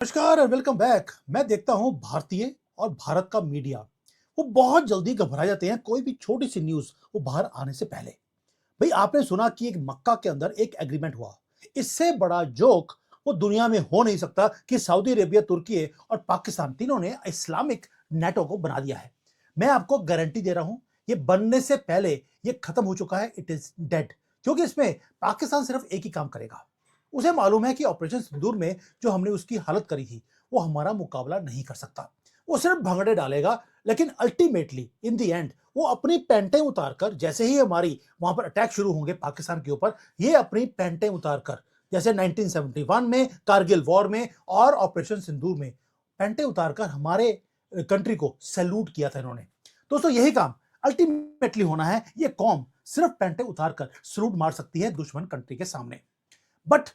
नमस्कार और welcome back. मैं देखता हूं भारतीय और भारत का मीडिया वो बहुत जल्दी घबरा जाते हैं कोई भी छोटी सी न्यूज वो बाहर आने से पहले। भाई आपने सुना कि एक मक्का के अंदर एक एग्रीमेंट हुआ। इससे बड़ा जोक वो दुनिया में हो नहीं सकता कि सऊदी अरेबिया, तुर्की और पाकिस्तान तीनों ने इस्लामिक नेटो को बना दिया है। मैं आपको गारंटी दे रहा हूं ये बनने से पहले ये खत्म हो चुका है। It is dead. क्योंकि इसमें पाकिस्तान सिर्फ एक ही काम करेगा। उसे मालूम है कि ऑपरेशन सिंदूर में जो हमने उसकी हालत करी थी वो हमारा मुकाबला नहीं कर सकता। वो सिर्फ भंगड़े डालेगा, लेकिन अल्टीमेटली इन द एंड वो अपनी पैंटें उतारकर, जैसे ही हमारी वहां पर अटैक शुरू होंगे पाकिस्तान के ऊपर, ये अपनी पैंटें उतारकर, जैसे 1971 में कारगिल वॉर में और ऑपरेशन सिंदूर में पैंटें उतारकर हमारे कंट्री को सैल्यूट किया था इन्होंने। दोस्तों यही काम अल्टीमेटली होना है। ये कौम सिर्फ पैंटें उतारकर सैल्यूट मार सकती है दुश्मन कंट्री के सामने। बट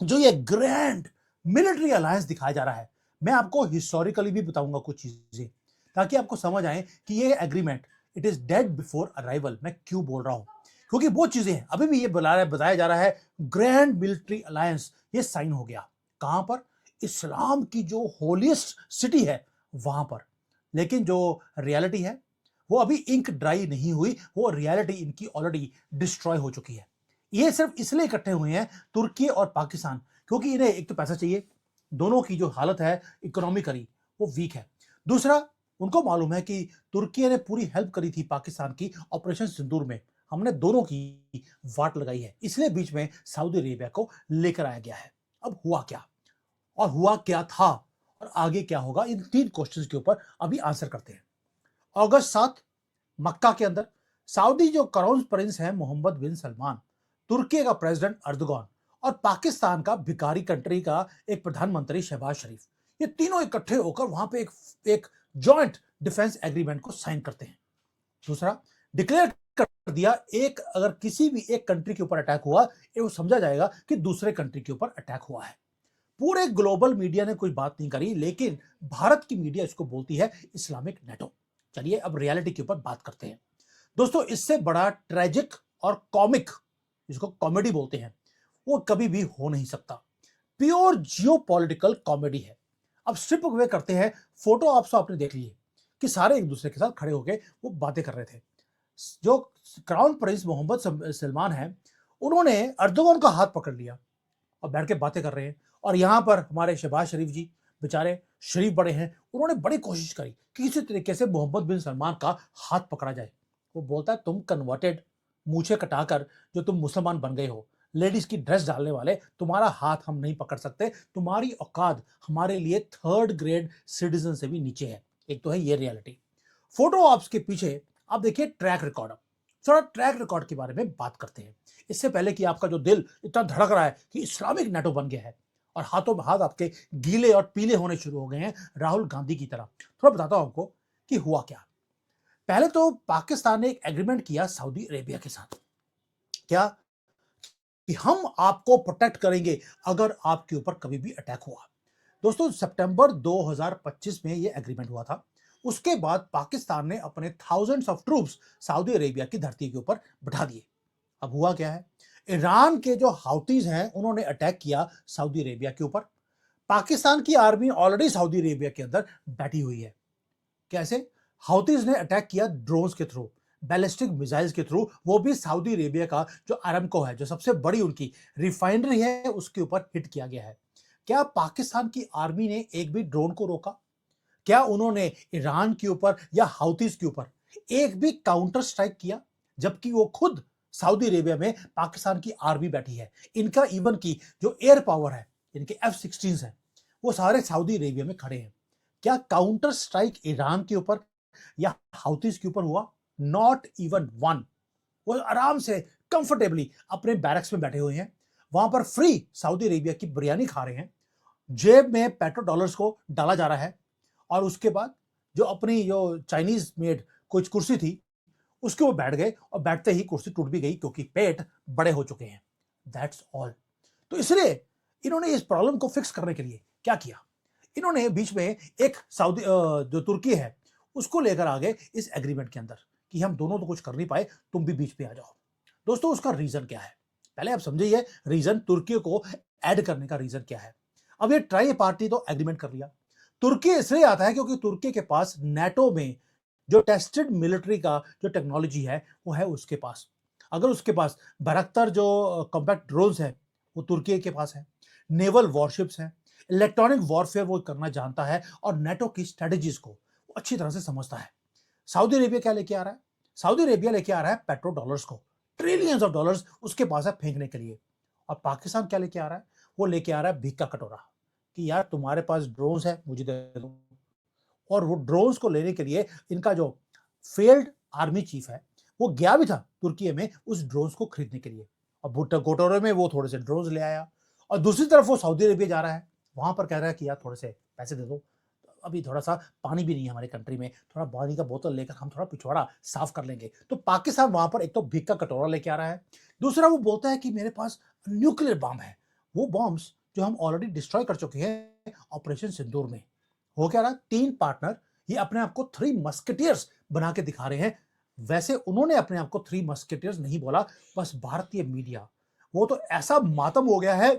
जो ये ग्रैंड मिलिट्री अलायंस दिखाया जा रहा है, मैं आपको हिस्टोरिकली भी बताऊंगा कुछ चीजें, ताकि आपको समझ आए कि ये agreement it is dead before arrival. मैं क्यों बोल रहा हूं? क्योंकि वो चीजें हैं अभी भी ये बताया जा रहा है ग्रैंड मिलिट्री अलायंस ये साइन हो गया। कहां पर? इस्लाम की जो होलीस्ट सिटी है वहां पर। लेकिन जो रियलिटी है वो अभी इंक ड्राई नहीं हुई, वो रियलिटी इनकी ऑलरेडी डिस्ट्रॉय हो चुकी है। ये सिर्फ इसलिए इकट्ठे हुए हैं तुर्की और पाकिस्तान, क्योंकि इन्हें एक तो पैसा चाहिए, दोनों की जो हालत है इकोनॉमिकली वो वीक है। दूसरा, उनको मालूम है कि तुर्की ने पूरी हेल्प करी थी पाकिस्तान की ऑपरेशन सिंदूर में, हमने दोनों की वाट लगाई है, इसलिए बीच में सऊदी अरेबिया को लेकर आया गया है। अब हुआ क्या और हुआ क्या था और आगे क्या होगा, इन तीन क्वेश्चंस के ऊपर अभी आंसर करते हैं। अगस्त 7, मक्का के अंदर सऊदी जो क्राउन प्रिंस है मोहम्मद बिन सलमान, तुर्की का प्रेसिडेंट अर्दोगान और पाकिस्तान का भिखारी कंट्री का एक प्रधानमंत्री शहबाज शरीफ, ये तीनों इकट्ठे होकर वहां पे एक जॉइंट डिफेंस एग्रीमेंट को साइन करते हैं। दूसरा, डिक्लेयर कर दिया एक अगर किसी भी एक कंट्री के ऊपर अटैक हुआ ये वो समझा जाएगा कि दूसरे कंट्री के ऊपर अटैक हुआ है। पूरे ग्लोबल मीडिया ने कोई बात नहीं करी, लेकिन भारत की मीडिया इसको बोलती है इस्लामिक नेटो। चलिए अब रियलिटी के ऊपर बात करते हैं। दोस्तों इससे बड़ा ट्रेजिक और कॉमिक, जिसको कॉमेडी बोलते हैं, वो कभी भी हो नहीं सकता। प्योर जियोपॉलिटिकल कॉमेडी है। अब स्ट्रिप अवे करते हैं। फोटो आपने देख ली है कि सारे एक दूसरे के साथ खड़े होकर वो बातें कर रहे थे। जो क्राउन प्रिंस मोहम्मद सलमान है, उन्होंने अर्दोगन का हाथ पकड़ लिया और बैठ के बातें कर रहे हैं। और यहां पर हमारे शहबाज शरीफ जी, बेचारे शरीफ बड़े हैं, उन्होंने बड़ी कोशिश करी कि किसी तरीके से मोहम्मद बिन सलमान का हाथ पकड़ा जाए। वो बोलता है तुम कन्वर्टेड, मूछे कटाकर जो तुम मुसलमान बन गए हो, लेडीज की ड्रेस डालने वाले, तुम्हारा हाथ हम नहीं पकड़ सकते, तुम्हारी औकात हमारे लिए थर्ड ग्रेड सिटीजन से भी नीचे है। एक तो है ये रियलिटी। फोटो ऑप्स के पीछे आप देखिए ट्रैक रिकॉर्ड। थोड़ा ट्रैक रिकॉर्ड के बारे में बात करते हैं, इससे पहले कि आपका जो दिल इतना धड़क रहा है कि इस्लामिक नेटो बन गया है और हाथों में हाथ आपके गीले और पीले होने शुरू हो गए हैं राहुल गांधी की तरह, थोड़ा बताता हूं आपको कि हुआ क्या। पहले तो पाकिस्तान ने एक एग्रीमेंट किया सऊदी अरेबिया के साथ। क्या? कि हम आपको प्रोटेक्ट करेंगे अगर आपके ऊपर कभी भी अटैक हुआ। दोस्तों सितंबर 2025 में यह एग्रीमेंट हुआ था। उसके बाद पाकिस्तान ने अपने thousands of troops Saudi Arabia की धरती के ऊपर बैठा दिए। अब हुआ क्या है? ईरान के जो हाउतीज हैं उन्होंने अटैक किया सऊदी अरेबिया के ऊपर। पाकिस्तान की आर्मी ऑलरेडी सऊदी अरेबिया के अंदर बैठी हुई है। कैसे? हाउतीज ने अटैक किया ड्रोन्स के थ्रू, बैलिस्टिक मिसाइल्स के थ्रू, वो भी सऊदी अरेबिया का जो अरामको है, जो सबसे बड़ी उनकी रिफाइनरी है, उसके ऊपर हिट किया गया है। क्या पाकिस्तान की आर्मी ने एक भी ड्रोन को रोका? क्या उन्होंने ईरान के ऊपर या हाउतीज के ऊपर एक भी काउंटर स्ट्राइक किया? जबकि वो खुद सऊदी अरेबिया में पाकिस्तान की आर्मी बैठी है। इनका इवन की जो एयर पावर है, इनके F-16 है, वो सारे सऊदी अरेबिया में खड़े हैं। क्या काउंटर स्ट्राइक ईरान के ऊपर या हाउतीज के ऊपर हुआ? Not even one. वो आराम से कंफर्टेबली अपने बैरक्स में बैठे हुए हैं, वहां पर फ्री सऊदी अरेबिया की बिरयानी खा रहे हैं, जेब में पेट्रो डॉलर्स को डाला जा रहा है, और उसके बाद जो अपनी जो चाइनीज मेड कुछ कुर्सी थी उसके वो बैठ गए और बैठते ही कुर्सी टूट भी गई क्योंकि पेट बड़े हो चुके हैं। That's all. तो इसलिए इन्होंने इस प्रॉब्लम को फिक्स करने के लिए क्या किया, इन्होंने बीच में एक सऊदी जो तुर्की है उसको लेकर आ गए इस एग्रीमेंट के अंदर कि हम दोनों तो कुछ कर नहीं पाए, तुम भी बीच में आ जाओ। दोस्तों उसका रीजन क्या है? पहले आप समझिए रीजन, तुर्की को ऐड करने का रीजन क्या है। अब ये ट्राई पार्टी तो एग्रीमेंट कर लिया। तुर्की इसलिए आता है क्योंकि तुर्की के पास नाटो में जो टेस्टेड मिलिट्री का जो टेक्नोलॉजी है वो है उसके पास। अगर उसके पास बहत्तर जो कॉम्पैक्ट ड्रोन्स है वो तुर्की के पास है, नेवल वॉरशिप्स हैं, इलेक्ट्रॉनिक वॉरफेयर वो करना जानता है और नाटो की स्ट्रेटजीज को वो अच्छी तरह से समझता है। सऊदी अरेबिया क्या लेके आ रहा है? सऊदी अरेबिया लेके आ रहा है पेट्रो डॉलर्स को, ट्रिलियंस ऑफ डॉलर्स उसके पास है फेंकने के लिए। और पाकिस्तान क्या लेके आ रहा है? वो लेके आ रहा है भीख का कटोरा कि यार तुम्हारे पास ड्रोन्स है मुझे दे दो। और वो ड्रोन्स को लेने के लिए इनका जो फेल्ड आर्मी चीफ है वो गया भी था तुर्की में उस ड्रोन्स को खरीदने के लिए। और भुट्टो गोटोरे में वो थोड़े से ड्रोन्स ले आया। और दूसरी तरफ वो सऊदी अरेबिया जा रहा है, वहां पर कह रहा है कि यार थोड़े से पैसे दे दो, अभी थोड़ा सा पानी भी नहीं है हमारे कंट्री में, थोड़ा पानी का बोतल लेकर हम थोड़ा पिछवाड़ा साफ कर लेंगे। तो पाकिस्तान वहां पर एक तो भीख का कटोरा लेके आ रहा है, दूसरा वो बोलता है कि मेरे पास न्यूक्लियर बम है, वो बॉम्ब्स जो हम ऑलरेडी डिस्ट्रॉय कर चुके हैं ऑपरेशन सिंदूर में। हो क्या रहा, तीन पार्टनर ये अपने आप को थ्री मस्केटियर्स बना के दिखा रहे हैं। वैसे उन्होंने अपने आप को थ्री मस्केटियर्स नहीं बोला, बस भारतीय मीडिया वो तो ऐसा मातम हो गया है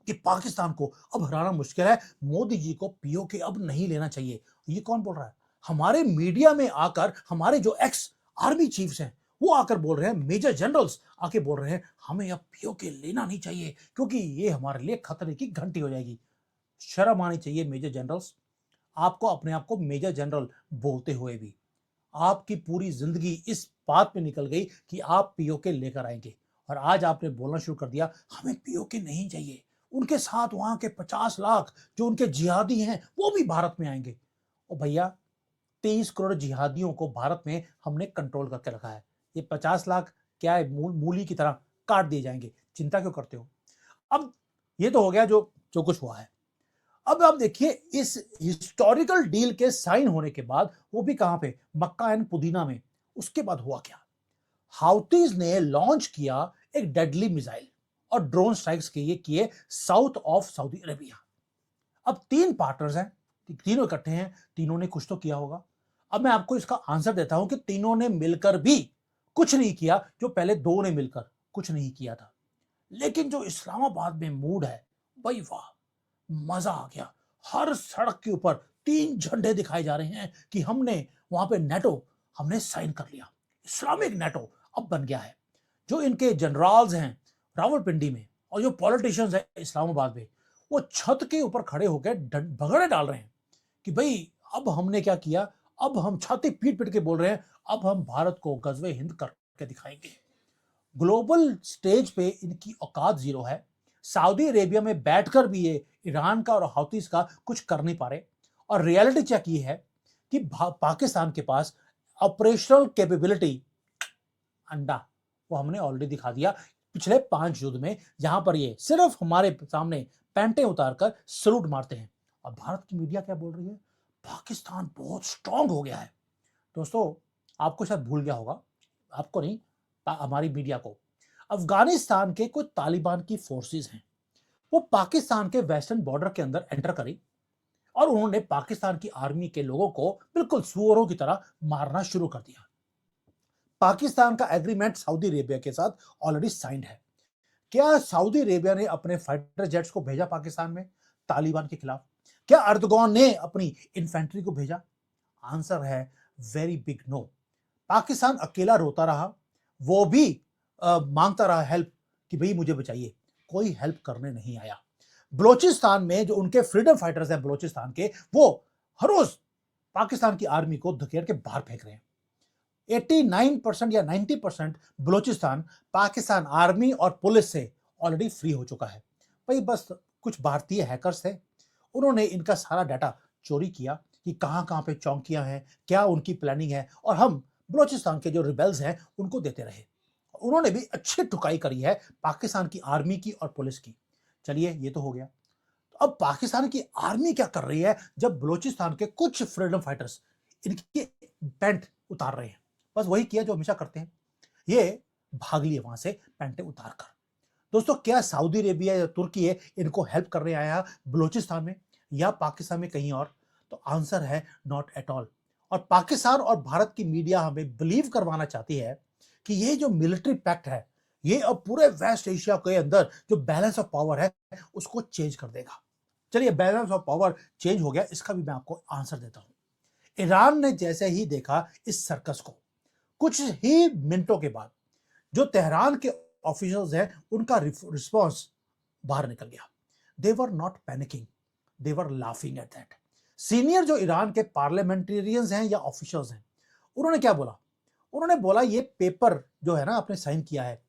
कि पाकिस्तान को अब हराना मुश्किल है, मोदी जी को पीओके अब नहीं लेना चाहिए। ये कौन बोल रहा है? हमारे मीडिया में आकर हमारे जो एक्स आर्मी चीफ्स हैं वो आकर बोल रहे हैं, मेजर जनरल्स आके बोल रहे हैं हमें अब पीओके लेना नहीं चाहिए क्योंकि ये हमारे लिए खतरे की घंटी हो जाएगी। शर्म आनी चाहिए मेजर जनरल्स, आपको अपने आप को मेजर जनरल बोलते हुए भी आपकी पूरी जिंदगी इस बात में निकल गई कि आप पीओके लेकर आएंगे और आज आपने बोलना शुरू कर दिया हमें पीओके नहीं चाहिए। उनके साथ वहां के 50 लाख जो उनके जिहादी हैं वो भी भारत में आएंगे। और भैया 23 करोड़ जिहादियों को भारत में हमने कंट्रोल करके रखा है, ये 50 लाख क्या है, मूली की तरह काट दिए जाएंगे, चिंता क्यों करते हो? अब ये तो हो गया जो जो कुछ हुआ है। अब आप देखिए इस हिस्टोरिकल डील के साइन होने के बाद वो भी कहां पे, मक्का एंड पुदीना में। उसके बाद हुआ क्या? हाउतीज ने लॉन्च किया एक डेडली मिसाइल और ड्रोन स्ट्राइक्स किए साउथ ऑफ सऊदी अरेबिया। अब तीन पार्टनर्स हैं, तीनों इकट्ठे हैं, तीनों ने कुछ तो किया होगा। अब मैं आपको इसका आंसर देता हूं कि तीनों ने मिलकर भी कुछ नहीं किया जो पहले दो ने मिलकर कुछ नहीं किया था। लेकिन जो इस्लामाबाद में मूड है, भाई वाह, मजा आ गया। हर सड़क के ऊपर तीन झंडे दिखाए जा रहे हैं कि हमने वहां पे नेटो हमने साइन कर लिया, इस्लामिक नेटो अब बन गया है। जो इनके जनरल्स हैं रावलपिंडी में और जो पॉलिटिशियंस हैं इस्लामाबाद में, वो छत के ऊपर खड़े होकर भगड़े डाल रहे हैं कि भाई अब हमने क्या किया, अब हम छाती पीट पीट के बोल रहे हैं अब हम भारत को गजवे हिंद करके दिखाएंगे। ग्लोबल स्टेज पे इनकी औकात जीरो है। सऊदी अरेबिया में बैठकर भी ये ईरान का और हौतीस का कुछ कर नहीं पा रहे। और रियलिटी चेक ये है कि पाकिस्तान के पास ऑपरेशनल कैपेबिलिटी अंडा वो हमने ऑलरेडी दिखा दिया पिछले 5 युद्ध में, जहां पर ये सिर्फ हमारे सामने पैंटे उतारकर सलूट मारते हैं। और भारत की मीडिया क्या बोल रही है? पाकिस्तान बहुत स्ट्रांग हो गया है। दोस्तों आपको शायद भूल गया होगा, आपको नहीं, हमारी मीडिया को, अफगानिस्तान के कुछ तालिबान की फोर्सेस हैं, वो पाकिस्तान के वेस्टर्न बॉर्डर के अंदर एंटर करी और उन्होंने पाकिस्तान की आर्मी के लोगों को बिल्कुल सुअरों की तरह मारना शुरू कर दिया। पाकिस्तान का एग्रीमेंट सऊदी अरेबिया के साथ ऑलरेडी साइंड है। क्या सऊदी अरेबिया ने अपने फाइटर जेट्स को भेजा पाकिस्तान में तालिबान के खिलाफ? क्या अर्दगॉन ने अपनी इन्फेंट्री को भेजा? आंसर है वेरी बिग नो। पाकिस्तान अकेला रोता रहा, वो भी मांगता रहा हेल्प कि भाई मुझे बचाइए, कोई हेल्प करने नहीं आया। बलोचिस्तान में जो उनके फ्रीडम फाइटर्स हैं बलोचिस्तान के, वो हर रोज पाकिस्तान की आर्मी को धकेल के बाहर फेंक रहे हैं। 89% या 90% बलोचिस्तान पाकिस्तान आर्मी और पुलिस से ऑलरेडी फ्री हो चुका है। भाई बस कुछ भारतीय हैकर्स थे, उन्होंने इनका सारा डाटा चोरी किया कि कहां कहां पे चौकियां हैं, क्या उनकी प्लानिंग है, और हम बलोचिस्तान के जो रिबेल्स हैं उनको देते रहे। उन्होंने भी अच्छी ठुकाई करी है पाकिस्तान की आर्मी की और पुलिस की। चलिए ये तो हो गया। तो अब पाकिस्तान की आर्मी क्या कर रही है जब बलोचिस्तान के कुछ फ्रीडम फाइटर्स इनकी पैंट उतार रहे हैं? बस वही किया जो हमेशा करते हैं, ये भाग लिए वहां से पैंटें उतार कर। दोस्तों क्या सऊदी अरेबिया या तुर्की है इनको हेल्प करने आया बलोचिस्तान में या पाकिस्तान में कहीं और? तो आंसर है नॉट एट ऑल। और पाकिस्तान और भारत की मीडिया हमें बिलीव करवाना चाहती है कि ये जो मिलिट्री पैक्ट है ये अब पूरे वेस्ट एशिया के अंदर जो बैलेंस ऑफ पावर है उसको चेंज कर देगा। चलिए, बैलेंस ऑफ पावर चेंज हो गया, इसका भी मैं आपको आंसर देता हूं। ईरान ने जैसे ही देखा इस सर्कस को, कुछ ही मिनटों के बाद जो तेहरान के ऑफिसर्स हैं उनका रिस्पॉन्स बाहर निकल गया। They were not panicking, they were laughing at that. Senior जो ईरान के पार्लियामेंटेरियंस हैं या ऑफिसर्स हैं, उन्होंने क्या बोला? उन्होंने बोला ये पेपर जो है ना आपने साइन किया है,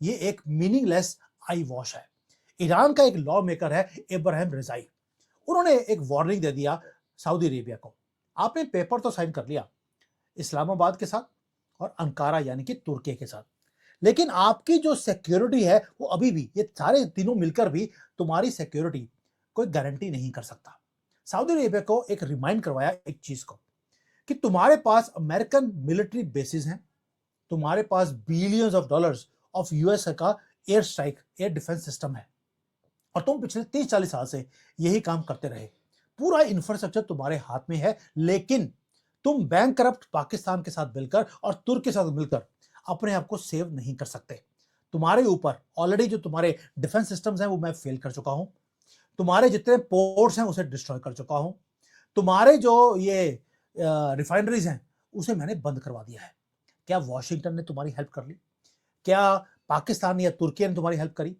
ये एक मीनिंगलेस आई वॉश है। ईरान का एक लॉ मेकर है इब्राहिम रिजाई, उन्होंने एक वार्निंग दे दिया सऊदी अरेबिया को। आपने पेपर तो साइन कर लिया इस्लामाबाद के साथ और अंकारा यानी कि तुर्की के साथ, लेकिन आपकी जो सिक्योरिटी है वो अभी भी, ये सारे तीनों मिलकर भी तुम्हारी सिक्योरिटी कोई गारंटी नहीं कर सकता। सऊदी अरेबिया को एक रिमाइंड करवाया एक चीज को, कि तुम्हारे पास अमेरिकन मिलिट्री बेसिस हैं, तुम्हारे पास billions of dollars of US का air strike, air defence system है, और तुम पिछले 30-40 साल से यही काम करते रहे। पूरा इंफ्रास्ट्रक्चर तुम्हारे हाथ में है, लेकिन तुम बैंक करप्ट पाकिस्तान के साथ मिलकर और तुर्क के साथ मिलकर अपने आप को सेव नहीं कर सकते। तुम्हारे ऊपर ऑलरेडी जो तुम्हारे डिफेंस सिस्टम्स हैं वो मैं फेल कर चुका हूं, तुम्हारे जितने पोर्ट्स हैं उसे डिस्ट्रॉय कर चुका हूं, तुम्हारे जो ये रिफाइनरीज हैं उसे मैंने बंद करवा दिया है। क्या वॉशिंगटन ने तुम्हारी हेल्प कर ली? क्या पाकिस्तान या तुर्की ने तुम्हारी हेल्प करी?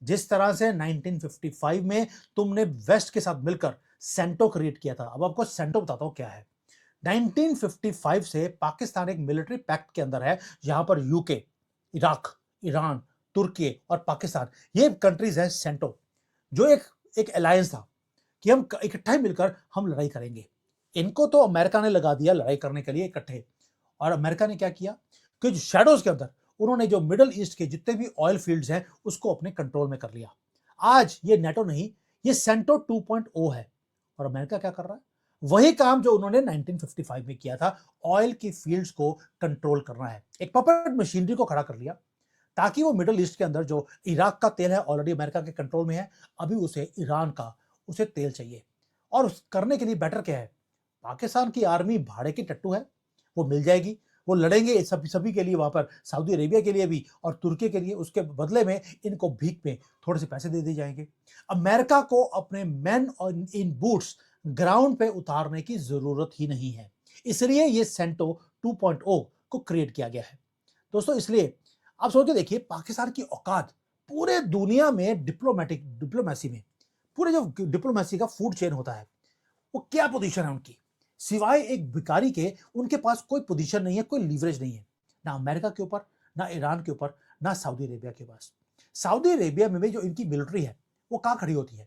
जिस तरह से 1955 में तुमने वेस्ट के साथ मिलकर सेंटो क्रिएट किया था, अब आपको सेंटो बताता हूं क्या है। 1955 से पाकिस्तान एक मिलिट्री पैक्ट के अंदर है, जहां पर यूके, इराक, ईरान, तुर्की और पाकिस्तान, ये कंट्रीज है सेंटो, जो एक एक अलायंस था कि हम इकट्ठा ही मिलकर हम लड़ाई करेंगे। इनको तो अमेरिका ने लगा दिया लड़ाई करने के लिए इकट्ठे, और अमेरिका ने क्या किया कि शैडोज के अंदर उन्होंने जो मिडल ईस्ट के जितने भी ऑयल फील्ड्स हैं उसको अपने कंट्रोल में कर लिया। आज ये नेटो नहीं, ये सेंटो 2.0 है, और अमेरिका क्या कर रहा है? वही काम जो उन्होंने 1955 में किया था, ऑयल की फील्ड्स को कंट्रोल करना है। एक पपेट मशीनरी को खड़ा कर लिया ताकि वो मिडल ईस्ट के अंदर जो इराक का तेल है ऑलरेडी अमेरिका के कंट्रोल में है, अभी उसे ईरान का उसे तेल चाहिए। और उस करने के लिए बेटर क्या है? पाकिस्तान की आर्मी भाड़े की टट्टू है, वो मिल जाएगी, वो लड़ेंगे सभी सभी के लिए वहां पर, सऊदी अरेबिया के लिए भी और तुर्की के लिए। उसके बदले में इनको भीख में थोड़े से पैसे दे दिए जाएंगे। अमेरिका को अपने मैन इन बूट्स ग्राउंड पे उतारने की जरूरत ही नहीं है, इसलिए ये सेंटो 2.0 को क्रिएट किया गया है दोस्तों। इसलिए आप सोच के देखिए, पाकिस्तान की औकात पूरे दुनिया में डिप्लोमेसी में, पूरे जो डिप्लोमेसी का फूड चेन होता है, वो क्या पोजीशन है उनकी? सिवाय एक भिखारी के उनके पास कोई पोजीशन नहीं है, कोई लीवरेज नहीं है, ना अमेरिका के ऊपर, ना ईरान के ऊपर, ना सऊदी अरेबिया के पास। सऊदी अरेबिया में भी जो इनकी मिलिट्री है वो कहाँ खड़ी होती है?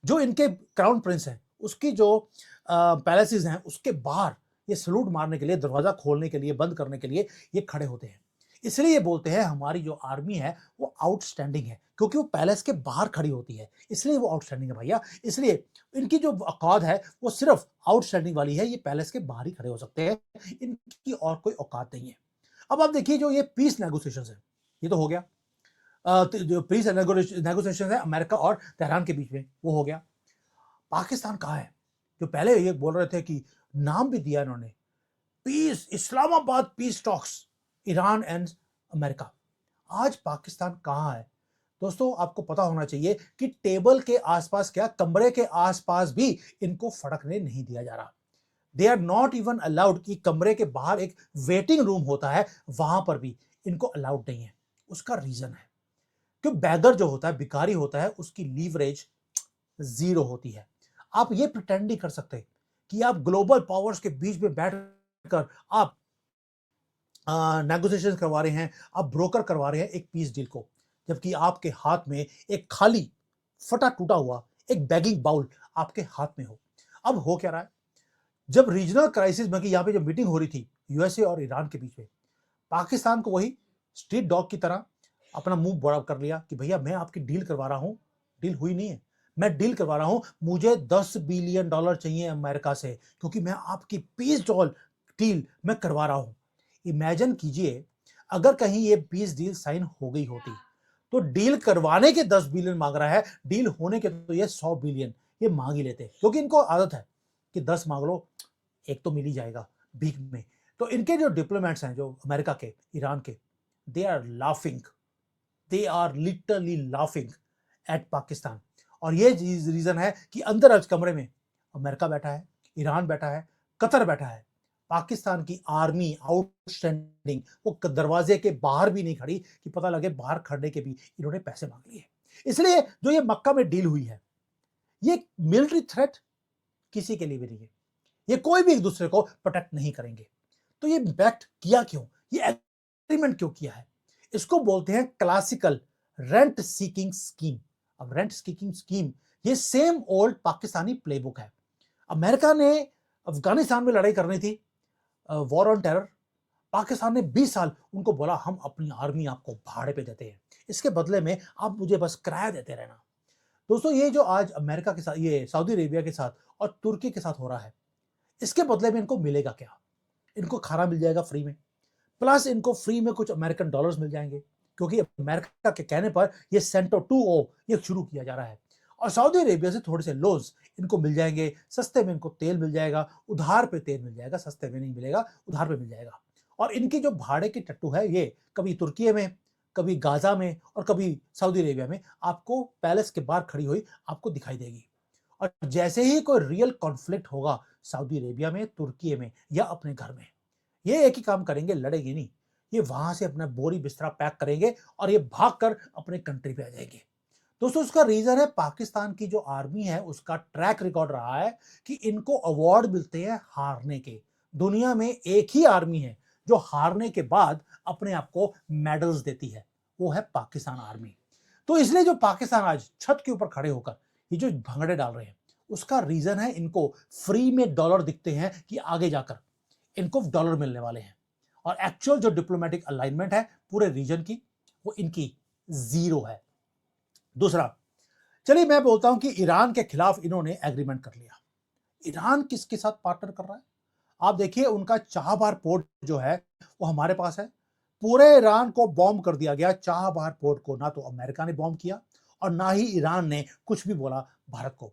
जो इनके क्राउन प्रिंस है उसकी जो पैलेसेस हैं उसके बाहर ये सलूट मारने के लिए, दरवाजा खोलने के लिए, बंद करने के लिए ये खड़े होते हैं। इसलिए ये बोलते हैं हमारी जो आर्मी है वो आउटस्टैंडिंग है, क्योंकि वो पैलेस के बाहर खड़ी होती है, इसलिए वो आउटस्टैंडिंग है भैया। इसलिए इनकी जो औकात है वो सिर्फ आउटस्टैंडिंग वाली है, ये पैलेस के बाहर ही खड़े हो सकते हैं, इनकी और कोई औकात नहीं है। अब आप देखिए, जो ये पीस नेगोशिएशन है, ये तो हो गया। जो पीस नेगोशिएशन है अमेरिका और तेहरान के बीच में, वो हो गया। पाकिस्तान कहाँ है? जो पहले ये बोल रहे थे कि नाम भी दिया इन्होंने, peace, Islamabad peace talks, Iran and America. आज पाकिस्तान कहां है? दोस्तों आपको पता होना चाहिए कि टेबल के आसपास क्या, कमरे के आसपास भी इनको फड़कने नहीं दिया जा रहा। They are not even allowed कि कमरे के बाहर एक वेटिंग रूम होता है, वहां पर भी इनको अलाउड नहीं है। उसका रीजन है कि बैगर जो होता है, भिखारी होता है, उसकी लीवरेज जीरो होती है। आप ये प्रिटेंड नहीं कर सकते कि आप ग्लोबल पावर्स के बीच में बैठकर आप नेगोशिएशन करवा रहे हैं, आप ब्रोकर करवा रहे हैं एक पीस डील को, जबकि आपके हाथ में एक खाली, फटा टूटा हुआ एक बैगिंग बाउल आपके हाथ में हो। अब हो क्या रहा है? जब रीजनल क्राइसिस में, कि यहां पे जब मीटिंग हो रही थी यूएसए और ईरान के बीच में, पाकिस्तान को वही स्ट्रीट डॉग की तरह अपना मुंह बड़ा कर लिया कि भैया मैं आपकी डील करवा रहा हूं। डील हुई नहीं है, मैं डील करवा रहा हूं, मुझे $10 बिलियन चाहिए अमेरिका से, क्योंकि मैं आपकी पीस डील मैं करवा रहा हूं। इमेजिन कीजिए, अगर कहीं ये पीस डील साइन हो गई होती, तो डील करवाने के 10 बिलियन मांग रहा है, डील होने के तो ये 100 बिलियन ये मांग ही लेते, क्योंकि इनको आदत है कि 10 मांग लो, एक तो मिल ही जाएगा भीख में। तो इनके जो डिप्लोमेट्स हैं, जो अमेरिका के, ईरान के, they are laughing, they are literally laughing at Pakistan. और ये रीजन है कि अंदर आज कमरे में अमेरिका बैठा है, ईरान बैठा है, कतर बैठा है। पाकिस्तान की आर्मी आउटस्टैंडिंग, वो दरवाजे के बाहर भी नहीं खड़ी कि पता लगे बाहर खड़ने के भी इन्होंने पैसे मांग लिए। इसलिए जो ये मक्का में डील हुई है, ये मिलिट्री थ्रेट किसी के लिए भी नहीं है। ये कोई भी एक दूसरे को प्रोटेक्ट नहीं करेंगे। तो ये बैक्ट किया क्यों, ये एग्रीमेंट क्यों किया है? इसको बोलते हैं क्लासिकल रेंट सीकिंग स्कीम। अब रेंट सीकिंग स्कीम ये सेम ओल्ड पाकिस्तानी प्लेबुक है। अमेरिका ने अफगानिस्तान में लड़ाई करनी थी, वॉर ऑन टेरर। पाकिस्तान ने 20 साल उनको बोला हम अपनी आर्मी आपको भाड़े पे देते हैं, इसके बदले में आप मुझे बस किराया देते रहना। दोस्तों ये जो आज अमेरिका के साथ, ये सऊदी अरेबिया के साथ और तुर्की के साथ हो रहा है, इसके बदले में इनको मिलेगा क्या? इनको खाना मिल जाएगा फ्री में, प्लस इनको फ्री में कुछ अमेरिकन डॉलर्स मिल जाएंगे, क्योंकि अमेरिका के कहने पर ये सेंटो 2O ये शुरू किया जा रहा है। और सऊदी अरेबिया से थोड़े से लोन्स इनको मिल जाएंगे, सस्ते में इनको तेल मिल जाएगा, उधार पे तेल मिल जाएगा, सस्ते में नहीं मिलेगा, उधार पे मिल जाएगा। और इनकी जो भाड़े की टट्टू है, ये कभी तुर्की में, कभी गाजा में और कभी सऊदी अरेबिया में आपको पैलेस के बाहर खड़ी हुई आपको दिखाई देगी। और जैसे ही कोई रियल कॉन्फ्लिक्ट होगा सऊदी अरेबिया में, तुर्की में या अपने घर में, ये एक ही काम करेंगे, लड़ेंगे नहीं, ये वहां से अपना बोरी बिस्तरा पैक करेंगे और ये भागकर अपने कंट्री पे आ जाएंगे। दोस्तों उसका रीजन है पाकिस्तान की जो आर्मी है उसका ट्रैक रिकॉर्ड रहा है कि इनको अवार्ड मिलते हैं हारने के। दुनिया में एक ही आर्मी है जो हारने के बाद अपने आप को मेडल्स देती है, वो है पाकिस्तान आर्मी। तो इसलिए जो पाकिस्तान आज छत के ऊपर खड़े होकर ये जो भंगड़े डाल रहे हैं, उसका रीजन है इनको फ्री में डॉलर दिखते हैं कि आगे जाकर इनको डॉलर मिलने वाले हैं। और एक्चुअल जो डिप्लोमेटिक अलाइनमेंट है पूरे रीजन की, वो इनकी जीरो है। दूसरा, चलिए मैं बोलता हूं कि ईरान के खिलाफ इन्होंने एग्रीमेंट कर लिया। ईरान किसके साथ पार्टनर कर रहा है? आप देखिए उनका चाबहार पोर्ट जो है वो हमारे पास है। पूरे ईरान को बॉम्ब कर दिया गया। चाबहार पोर्ट को ना तो अमेरिका ने बॉम्ब किया और ना ही ईरान ने कुछ भी बोला भारत को।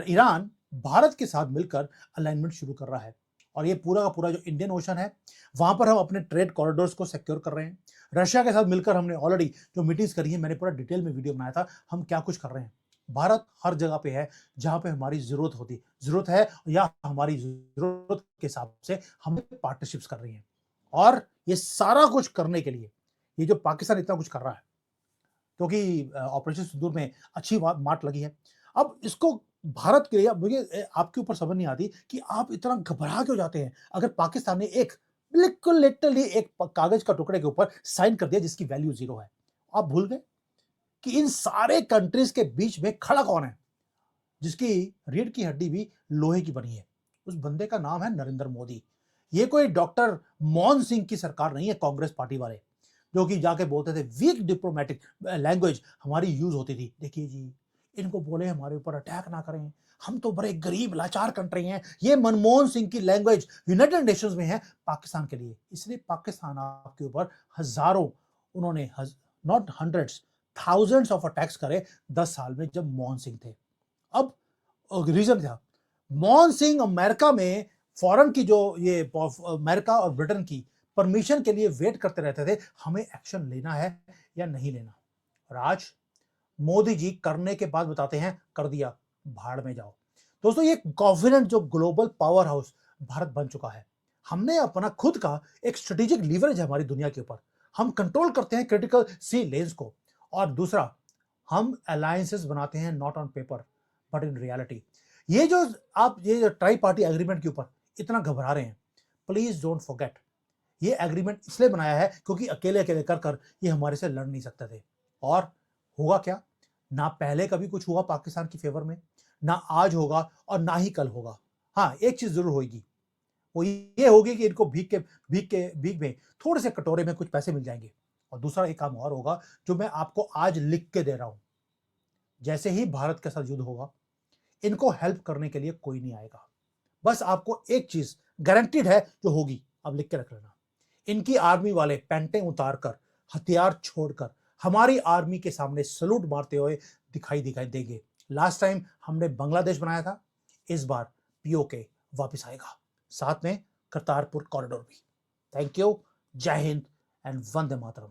ईरान भारत के साथ मिलकर अलाइनमेंट शुरू कर रहा है और ये पूरा का पूरा जो इंडियन ओशन है वहां पर हम अपने ट्रेड कॉरिडोर्स को सिक्योर कर रहे हैं। रशिया के साथ मिलकर हमने ऑलरेडी जो मीटिंग्स करी है, मैंने पूरा डिटेल में वीडियो बनाया था हम क्या कुछ कर रहे हैं। भारत हर जगह पे है जहां पे हमारी जरूरत है या हमारी जरूरत के हिसाब से हम पार्टनरशिप्स कर रही हैं। और ये सारा कुछ करने के लिए ये जो पाकिस्तान इतना कुछ कर रहा है, क्योंकि ऑपरेशन सिंदूर में अच्छी मात लगी है। अब इसको भारत के लिए, अब मुझे आपके ऊपर समझ नहीं आती कि आप इतना घबरा क्यों जाते हैं। अगर पाकिस्तान ने एक बिल्कुल लिटरली एक कागज का टुकड़े के ऊपर साइन कर दिया जिसकी वैल्यू जीरो है, आप भूल गए कि इन सारे कंट्रीज के बीच में खड़ा कौन है, जिसकी रीढ़ की हड्डी भी लोहे की बनी है। उस बंदे का नाम है नरेंद्र मोदी। ये कोई डॉक्टर मनमोहन सिंह की सरकार नहीं है, कांग्रेस पार्टी वाले जो कि जाके बोलते थे वीक डिप्लोमेटिक लैंग्वेज हमारी यूज होती थी। देखिए जी, इनको बोले हमारे ऊपर अटैक ना करें, हम तो बड़े गरीब लाचार कंट्री हैं। ये मनमोहन सिंह की लैंग्वेज यूनाइटेड नेशंस में है पाकिस्तान के लिए। इसलिए पाकिस्तान आपके ऊपर हजारों, उन्होंने not hundreds, thousands of attacks करे 10 साल में जब मनमोहन सिंह थे। अब रीजन था मनमोहन सिंह अमेरिका में फॉरेन की जो ये अमेरिका और ब्रिटेन की परमिशन के लिए वेट करते रहते थे हमें एक्शन लेना है या नहीं लेना। और आज मोदी जी करने के बाद बताते हैं कर दिया, भाड़ में जाओ। दोस्तों ये कॉन्फिडेंट जो ग्लोबल पावर हाउस भारत बन चुका है, हमने अपना खुद का एक स्ट्रेटेजिक लीवरेज है हमारी दुनिया के ऊपर। हम कंट्रोल करते हैं क्रिटिकल सी लेन्स को। और दूसरा, हम अलायंसेस बनाते हैं not on paper but in reality. ये जो आप ये जो ट्राई पार्टी एग्रीमेंट के ऊपर इतना घबरा रहे हैं, प्लीज डोंट फॉरगेट ये एग्रीमेंट इसलिए बनाया है क्योंकि अकेले अकेले कर कर ये हमारे से लड़ नहीं सकते थे। और होगा क्या, ना पहले कभी कुछ हुआ पाकिस्तान की फेवर में, ना आज होगा और ना ही कल होगा। हाँ, एक चीज जरूर होगी, वो ये होगी कि इनको भीख में थोड़े से कटोरे में कुछ पैसे मिल जाएंगे। और दूसरा एक काम और होगा जो मैं आपको आज लिख के दे रहा हूं, जैसे ही भारत के साथ युद्ध होगा इनको हेल्प करने के लिए कोई नहीं आएगा। बस आपको एक चीज गारंटीड है जो होगी, अब लिख के रख लेना, इनकी आर्मी वाले पैंटें उतारकर हथियार छोड़कर हमारी आर्मी के सामने सलूट मारते हुए दिखाई देंगे। लास्ट टाइम हमने बांग्लादेश बनाया था, इस बार पीओके वापस आएगा, साथ में करतारपुर कॉरिडोर भी। थैंक यू, जय हिंद एंड वंदे मातरम।